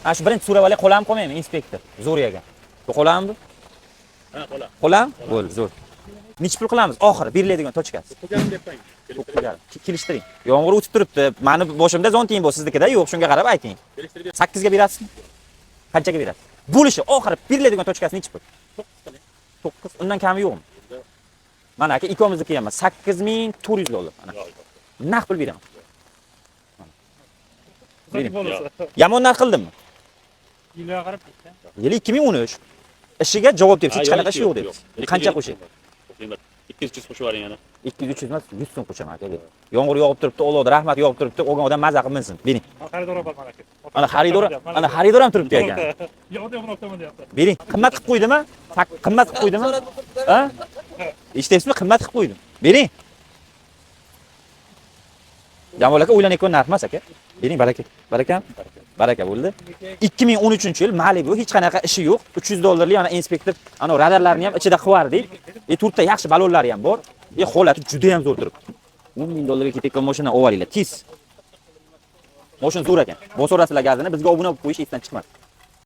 Ha shu birinchi so'rab olay, qo'lam qolmaymi inspektor? Zo'r ekan. Bu qo'lam bu? Ha, qo'la. Qo'lam? Bo'ldi, zo'r. Necha pul qilamiz? Oxiri beriladigan tochkasi. Qo'yganim deb qo'ying. 9,5. Kelishtiring. Yomg'ir o'tib turibdi. Meni boshimda 10 tiyin bor, siznikida yo'q, shunga qarab ayting. 8 ga berasizmi? Qanchaga berasiz? Bo'lishi oxiri beriladigan tochkasi necha pul? 9. Undan kami yo'qmi? Mana aka ikkimizniki ham 8400 dollar. Mana. Naq pul beraman. Yomon narx qildimmi? Yilga qarab ketdi. Yil 2013. Ishiga javob deb hech qanaqa ish yo'q deb. Qancha qo'shyapti? 200 qo'shib yuboring yana. 200-300 emas, 100 so'm qo'shaman aka. Yomg'ir yog'ib turibdi, Allohga rahmat yog'ib turibdi, olgan odam maza qilmasin. Bering. Xaridor bor mana aka. Ana xaridor ham turibdi ekan. Yo'q, yo'q, o'taman deyapti. Bering. Qimmat qilib qo'ydimi? Qimmat qilib qo'ydimi? Ha? Eshitayapsizmi? Qimmat qilib qo'ydim. Bering. Jamol aka o'ylanayotgan narx emas aka. Bering, baraka. Barakam? Baraka bo'ldi. 2013-yil Malibu hech qanaqa ishi yo'q. 300 dollarlik ana inspektor ana radarlarni ham ichida qivardik. To'rtta yaxshi balonlari ham bor. Holati juda ham zo'r turibdi. 10 ming dollarga ketayotgan mashina olinglar, tez. Mashina zo'r ekan. Bosorasizlar gazini bizga obuna bo'lib qo'yish esdan chiqmadi.